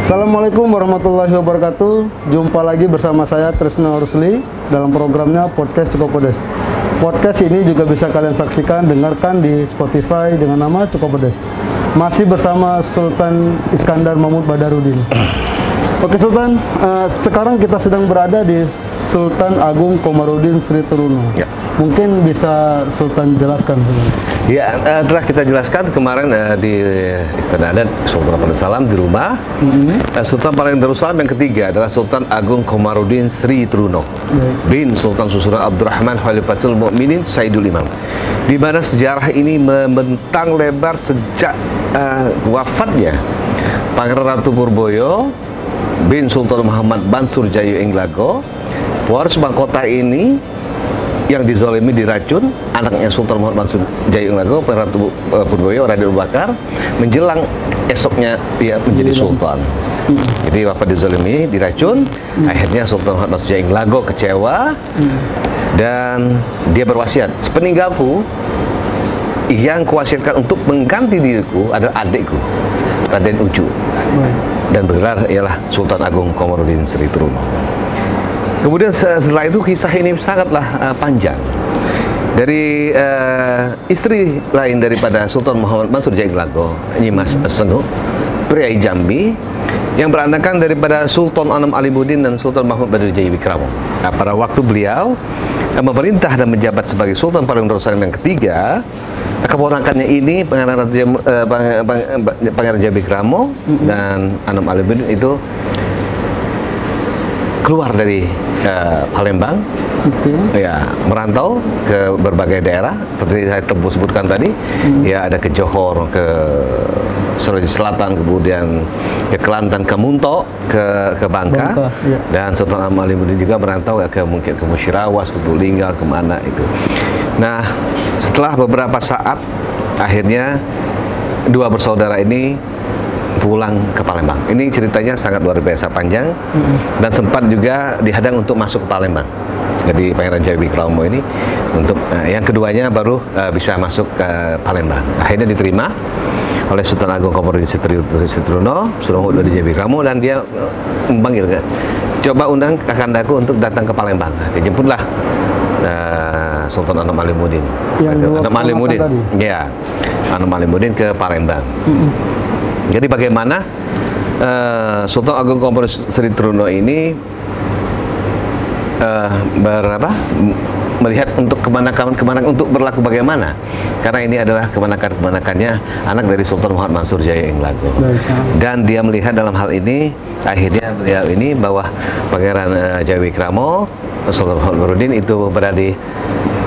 Assalamualaikum warahmatullahi wabarakatuh. Jumpa lagi bersama saya Trisno Rusli dalam programnya Podcast Cukup Pedes. Podcast ini juga bisa kalian saksikan, dengarkan di Spotify dengan nama Cukup Pedes. Masih bersama Sultan Iskandar Mahmud Badarudin. Oke Sultan, sekarang kita sedang berada di Sultan Agung Komarudin Sri Truno. Ya. Mungkin bisa Sultan jelaskan. Ya, telah kita jelaskan kemarin di Istana Adat Sultan Darussalam di rumah. Sultan paling Darussalam yang ketiga adalah Sultan Agung Komarudin Sri Truno bin Sultan Susunan Abdurrahman Khalifatul Mukminin Sayyidul Imam. Di mana sejarah ini membentang lebar sejak wafatnya Pangeran Ratu Purboyo bin Sultan Muhammad Bansur Jayu Englago. Waris mahkota ini yang dizolimi diracun anaknya Sultan Muhammad Bansur Jayu Englago, Pangeran Ratu Purboyo Raden Abu Bakar, menjelang esoknya dia menjadi sultan. Jadi wafat dizolimi, diracun. Akhirnya Sultan Muhammad Bansur Jayu Englago kecewa dan dia berwasiat, sepeninggalku yang kuwasiatkan untuk mengganti diriku adalah adikku Raden Ucu, dan bergelar ialah Sultan Agung Komarudin Sri Truno. Kemudian setelah itu kisah ini sangatlah panjang. Dari istri lain daripada Sultan Muhammad Bansur Jayu Englago, Nyimas Senguk, pria Jambi, yang beranakan daripada Sultan Anom Alimuddin dan Sultan Mahmud Badurijaya Wikramo. Nah, pada waktu beliau memerintah dan menjabat sebagai Sultan Paling Darussalam yang ketiga, keponakannya ini Pangeran Jayu Wikramo dan Anom Alimuddin itu keluar dari Palembang, ya, merantau ke berbagai daerah seperti saya sebutkan tadi. Ya, ada ke Johor, ke Sulawesi Selatan, kemudian ke Kelantan, ke Muntok, ke Bangka, ya. Dan Sultan Anom Alimuddin juga merantau mungkin ke Musyirawas, ke Lubulingga, kemana itu. Nah, setelah beberapa saat akhirnya dua bersaudara ini pulang ke Palembang. Ini ceritanya sangat luar biasa panjang, dan sempat juga dihadang untuk masuk ke Palembang. Jadi Pangeran Jayu Wikramo ini untuk yang keduanya baru bisa masuk ke Palembang. Akhirnya diterima oleh Sultan Agung Komarudin Sri Truno, Sultan Mahmud Badurijaya Wikramo, dan dia memanggil, coba undang kakandaku untuk datang ke Palembang. Dijemputlah Sultan Anom Alimuddin. Anom Alimuddin, ya, Anom Alimuddin ke Palembang. Jadi bagaimana Sultan Agung Komarudin Sri Truno ini melihat untuk kemenakan untuk berlaku bagaimana, karena ini adalah kemenakannya anak dari Sultan Muhammad Bansur Jayu Englago. Dan dia melihat dalam hal ini, akhirnya beliau ini bahwa Pangeran Jayu Wikramo, Sultan Muhammad Badarudin itu berada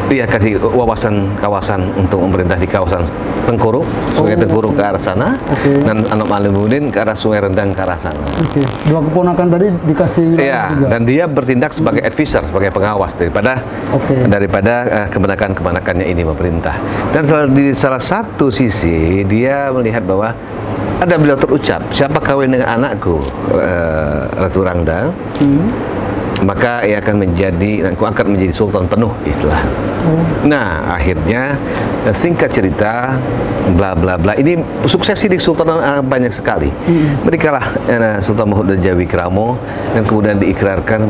dia kasih kawasan untuk memerintah di kawasan Tengkuruk, Sungai Tengkuruk ke arah sana, dan Anom Alimuddin ke arah Sungai Rendang ke arah sana. Dua keponakan tadi dikasih. Ya, dan dia bertindak sebagai advisor, sebagai pengawas daripada kemenakannya ini memerintah. Dan di salah satu sisi dia melihat bahwa ada beliau terucap, siapa kawin dengan anakku Ratu Rangda, maka ia akan aku angkat menjadi sultan penuh, istilah. Nah, akhirnya singkat cerita, bla bla bla. Ini suksesi di Sultan banyak sekali. Mereka lah Sultan Mahmud Badurijaya Wikramo, dan kemudian diikrarkan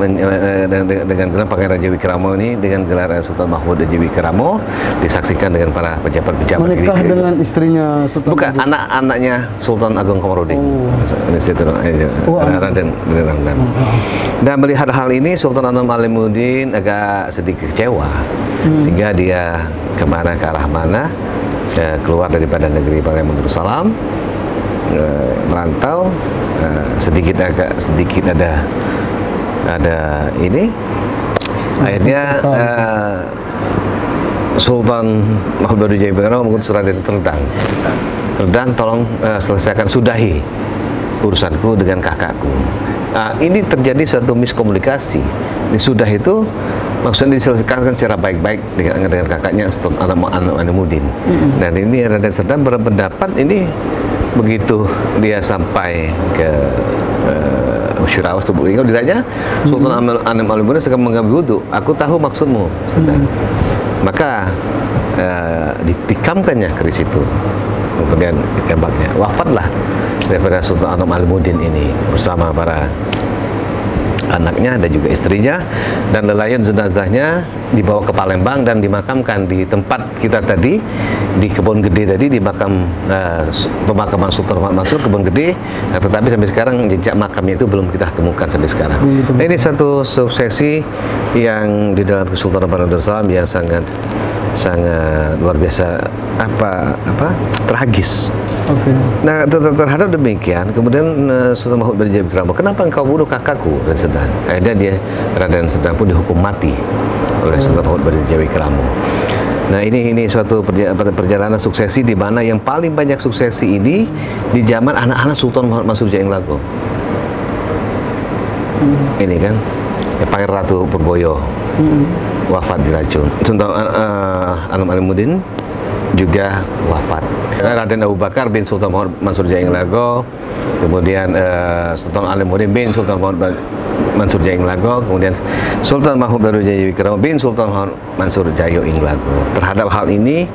dengan gelar Pangeran Jayu Wikramo ini, dengan gelar Sultan Mahmud Badurijaya Wikramo, disaksikan dengan para pejabat-pejabat. Menikah dengan istrinya Sultan? Bukan, anak-anaknya Sultan Agung Komarudin. Raden. Dan melihat hal ini, Sultan Anom Alimuddin agak sedikit kecewa, sehingga dia ke arah mana, keluar daripada negeri Palembang Darussalam, merantau, sedikit ada ini. Akhirnya Sultan Mahmud Badurijaya Wikramo mengutus Raden Serdang, tolong sudahi urusanku dengan kakakku. Ini terjadi suatu miskomunikasi. Sudah itu maksudnya diselesaikan secara baik-baik dengan kakaknya Anom Alimuddin. Dan ini Raden Serdang berpendapat ini begitu dia sampai ke Musyirawas, Lubulingga, ditanya Sultan Anom Alimuddin sedang mengambil wudhu. Aku tahu maksudmu. Maka ditikamkannya keris itu, kemudian ditembaknya. Wafatlah daripada Sultan Anam Alimuddin ini bersama para anaknya dan juga istrinya, dan lelayan jenazahnya dibawa ke Palembang dan dimakamkan di tempat kita tadi, di Kebon Gede tadi, di makam pemakaman Sultan Muhammad Mansur Kebon Gede. Nah, tetapi sampai sekarang jejak makamnya itu belum kita temukan sampai sekarang. Nah, ini satu suksesi yang di dalam Kesultanan Padang Darussalam yang sangat luar biasa, tragis. Nah, terhadap demikian, kemudian Sultan Mahmud Baridjawi Wikrama, kenapa engkau bunuh kakakku Raden Sedang? Akhirnya Raden Sedang pun dihukum mati oleh Sultan Mahmud Baridjawi Wikrama. Nah, ini suatu perjalanan suksesi di mana yang paling banyak suksesi ini di zaman anak-anak Sultan Mahmud Mansur Jaing Lago. Ini kan, Pangeran Ratu Purboyo wafat diracun. Sultan Anam Alimuddin juga wafat. Raden Abu Bakar bin Sultan Mahmud Mansur Jaing Lago, kemudian Sultan Alimuddin bin Sultan Mahmud Mansur Jaing Lago, kemudian Sultan Mahmud Baridjawi Wikrama bin Sultan Mahmud Mansur Jaing Lago. Terhadap hal ini,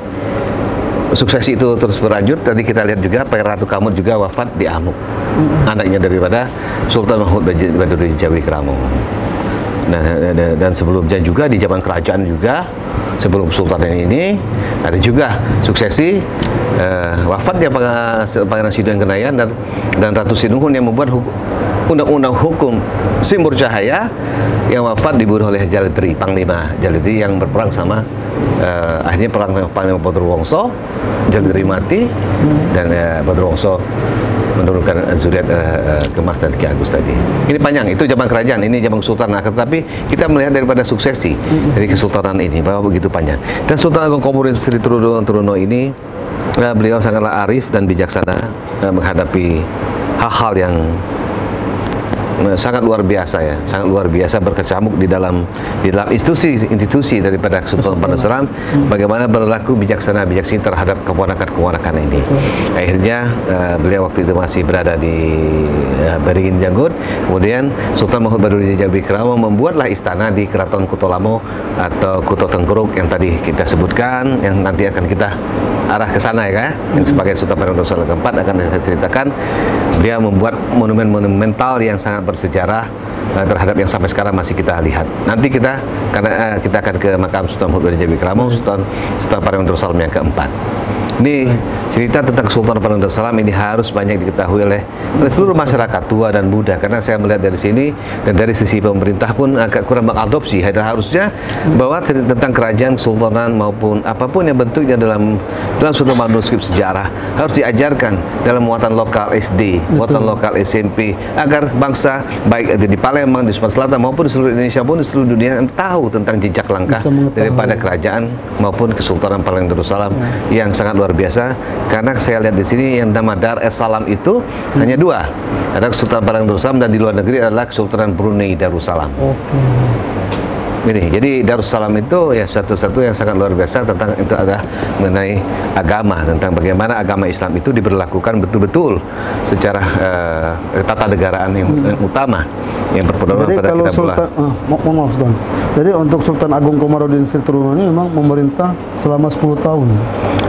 suksesi itu terus berlanjut. Tadi kita lihat juga Pangeran Ratu Kamut juga wafat di Amuk, anaknya daripada Sultan Mahmud Baridjawi Wikrama. Nah, dan sebelumnya juga di zaman kerajaan juga, sebelum Sultan ini ada juga suksesi wafatnya Pangeran Sidang Kenayan dan Ratu Sinuhun yang membuat undang-undang hukum Simbur Cahaya yang wafat dibunuh oleh Jalitri, Panglima Jalitri yang berperang sama akhirnya perang Panglima Badurwongso. Jalitri mati dan Badurwongso menurunkan zuriat Kemas dan Ki Agus tadi. Ini panjang, itu zaman kerajaan, ini zaman Kesultanan. Tetapi kita melihat daripada suksesi dari Kesultanan ini bahwa begitu panjang. Dan Sultan Agung Komodin Sri Truno ini, beliau sangatlah arif dan bijaksana menghadapi hal-hal yang sangat luar biasa ya, sangat luar biasa, berkecamuk di dalam institusi daripada Kesultanan Padang Darussalam, bagaimana berlaku bijaksana terhadap keponakan ini. Akhirnya beliau waktu itu masih berada di Beringin Janggut. Kemudian Sultan Mahmud Baridjawi Wikrama membuatlah istana di Keraton Kuto Lamo atau Kuto Tengkuruk yang tadi kita sebutkan, yang nanti akan kita arah ke sana ya, yang sebagai Sultan Padang Darussalam keempat akan saya ceritakan. Beliau membuat monumen monumental yang sangat bersejarah terhadap yang sampai sekarang masih kita lihat. Nanti kita akan ke makam Sultan Mahmud Baridjawi Wikrama, Sultan Padang Darussalam yang keempat. Ini cerita tentang Kesultanan Padang Darussalam ini harus banyak diketahui oleh seluruh masyarakat tua dan muda, karena saya melihat dari sini dan dari sisi pemerintah pun agak kurang mengadopsi. Harusnya bahwa tentang kerajaan kesultanan maupun apapun yang bentuknya dalam suatu manuskrip sejarah harus diajarkan dalam muatan lokal SD, muatan lokal SMP, agar bangsa baik di Palembang, di Sumatera Selatan maupun di seluruh Indonesia pun di seluruh dunia tahu tentang jejak langkah daripada kerajaan maupun Kesultanan Padang Darussalam yang sangat luar biasa. Karena saya lihat di sini yang nama Dar es Salam itu hanya dua, ada Kesultanan Padang Darussalam dan di luar negeri adalah Kesultanan Brunei Darussalam. Ini, jadi Darussalam itu ya satu-satu yang sangat luar biasa tentang itu ada mengenai agama, tentang bagaimana agama Islam itu diberlakukan betul-betul secara tata negaraan yang utama yang berpedoman pada kita pula. Maaf, Sultan. Jadi untuk Sultan Agung Komodin Sri Truno ini memang memerintah selama 10 tahun.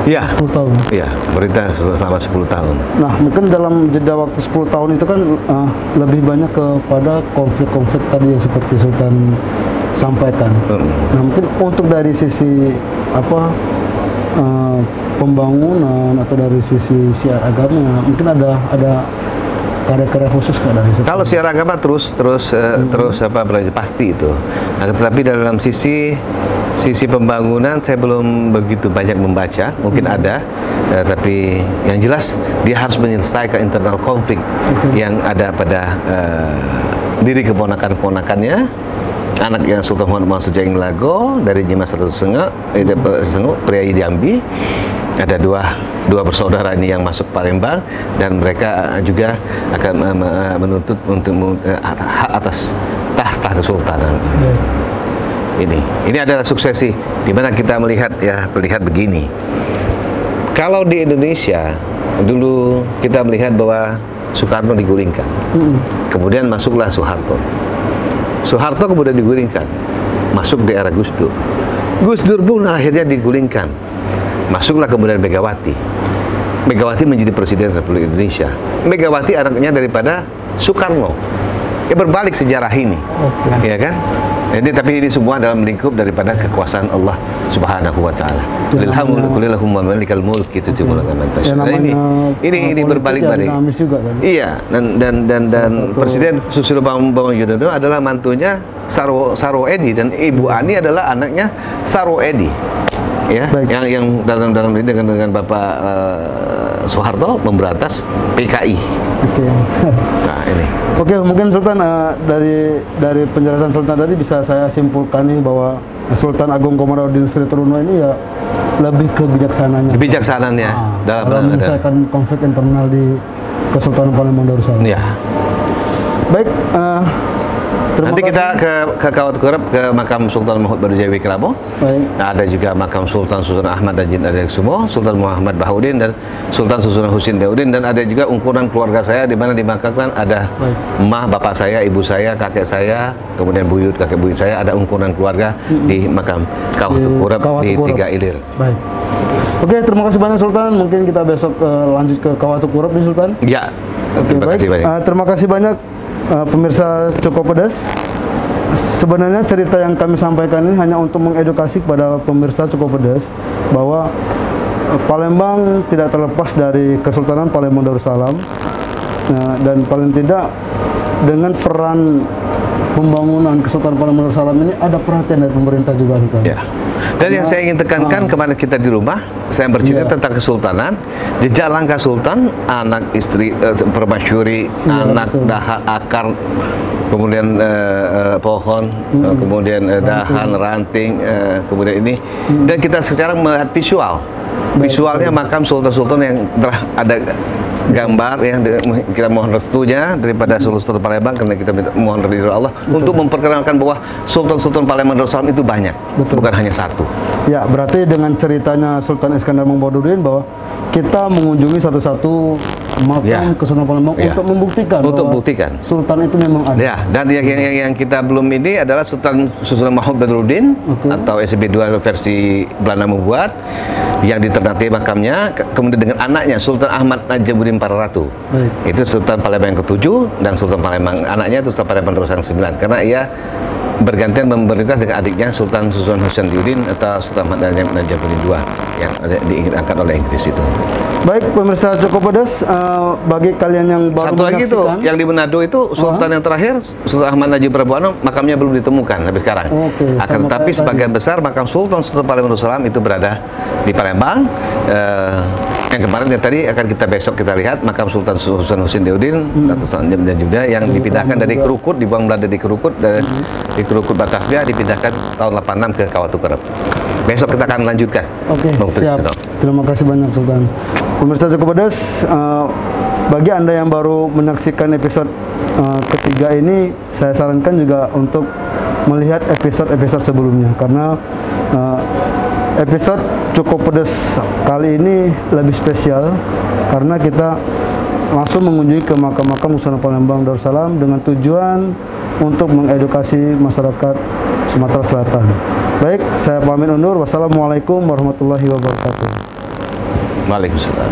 Iya. 10 tahun. Iya, memerintah selama 10 tahun. Nah, mungkin dalam jeda waktu 10 tahun itu kan lebih banyak kepada konflik-konflik tadi yang seperti Sultan sampaikan. Nah, mungkin untuk dari sisi pembangunan atau dari sisi syiar agama, mungkin ada karya-karya khusus nggak dari situ? Kalau syiar agama terus pasti itu. Nah, tetapi dalam sisi pembangunan saya belum begitu banyak membaca, mungkin ada, tapi yang jelas dia harus menyelesaikan internal konflik yang ada pada diri keponakan-keponakannya. Anaknya Sultan Mahmud Mansur Jaing Lago dari Jimas Ratu Sengok, Priayi Jambi. Ada dua bersaudara ini yang masuk Palembang, dan mereka juga akan menuntut untuk hak atas tahta kesultanan. Ini adalah suksesi di mana kita melihat begini. Kalau di Indonesia dulu kita melihat bahwa Soekarno digulingkan, kemudian masuklah Soeharto kemudian digulingkan, masuk di era Gus Dur. Gus Dur pun akhirnya digulingkan, masuklah kemudian Megawati. Megawati menjadi Presiden Republik Indonesia. Megawati anaknya daripada Soekarno. Ya berbalik sejarah ini, ya kan? Jadi tapi ini semua dalam lingkup daripada kekuasaan Allah Subhanahu wa taala. Kulillahumma malikal mulk itu cuma ini berbalik-balik. Kan? Iya, dan Presiden Susilo Bambang Yudhoyono adalah mantunya Sarwo Edi dan Ibu Ani adalah anaknya Sarwo Edi. Ya, yang dalam ini dengan Bapak Soeharto memberantas PKI. Nah, ini. Oke, mungkin Sultan dari penjelasan Sultan tadi bisa saya simpulkan nih bahwa Sultan Agung Komarudin Sri Truno ini ya lebih kebijaksanaannya dalam menyelesaikan konflik internal di Kesultanan Palembang Darussalam. Ya. Baik, nanti kita ke Kawat Kurep, ke makam Sultan Mahmud Badujawi Wikramo. Nah, ada juga makam Sultan Ahmad Dajin Adeksumo, Sultan Muhammad Bahaudin dan Sultan Susunan Husin Daudin, dan ada juga ungkuran keluarga saya di mana dimakamkan ada emak, bapak saya, ibu saya, kakek saya, kemudian buyut, kakek buyut saya, ada ungkuran keluarga di makam Kawat Kurep di Tiga Ilir. Baik. Oke, terima kasih banyak Sultan. Mungkin kita besok lanjut ke Kawat Kurep nih Sultan. Ya. Terima kasih banyak. Terima kasih banyak. Pemirsa Cukup Pedas, sebenarnya cerita yang kami sampaikan ini hanya untuk mengedukasi kepada pemirsa Cukup Pedas bahwa Palembang tidak terlepas dari Kesultanan Palembang Darussalam, dan paling tidak dengan peran pembangunan Kesultanan Palembang Darussalam ini ada perhatian dari pemerintah juga kan? Ya. Dan yang saya ingin tekankan kepada kita di rumah, saya bercerita tentang kesultanan, jejak langkah sultan, anak istri permasyuri, anak daha akar, kemudian pohon, kemudian dahan, ranting, kemudian ini, dan kita sekarang melihat visualnya makam sultan-sultan yang telah ada gambar yang kita mohon restunya daripada Sultan Palembang, karena kita mohon ridho Allah untuk memperkenalkan bahwa Sultan-Sultan Palembang Darussalam itu banyak, bukan hanya satu. Ya, berarti dengan ceritanya Sultan Iskandar Mangkubaudin bahwa kita mengunjungi satu-satu makam Kesultanan Palembang untuk membuktikan Sultan itu memang ada. Ya, dan yang kita belum ini adalah Sultan Mahmud Badruddin atau SB2 versi Belanda membuat, yang di Ternate makamnya, kemudian dengan anaknya Sultan Ahmad Najamuddin Pararatu. Itu Sultan Palembang yang ke-7 dan Sultan Palembang anaknya itu Sultan Palembang Darussalam yang 9, karena ia bergantian memerintah dengan adiknya Sultan Susunan Husain Diudin atau Sultan Ahmad Najamuddin II yang diangkat oleh Inggris itu. Baik, pemirsa Cukup Pedas, bagi kalian yang baru satu lagi itu yang di Manado itu Sultan yang terakhir Sultan Ahmad Najib Prabu makamnya belum ditemukan sampai sekarang. Akan tetapi sebagian besar makam Sultan Palembang Darussalam itu berada di Palembang. Yang kemarin yang tadi akan kita besok kita lihat makam Sultan Susunan Husain Diudin dan juga yang dipindahkan dari Krukut, dibuang Belanda di Krukut, dari Krukut Batavia dipindahkan tahun 86 ke Kawat Kurep. Besok kita akan lanjutkan. Oke, siap. Terima kasih banyak Sultan. Pemirsa Cukup Pedas, bagi Anda yang baru menyaksikan episode ketiga ini, saya sarankan juga untuk melihat episode-episode sebelumnya, karena episode Cukup Pedas kali ini lebih spesial karena kita langsung mengunjungi ke makam-makam Kesultanan Palembang Darussalam dengan tujuan untuk mengedukasi masyarakat Sumatera Selatan. Baik, saya pamit undur. Wassalamualaikum warahmatullahi wabarakatuh. Waalaikumsalam.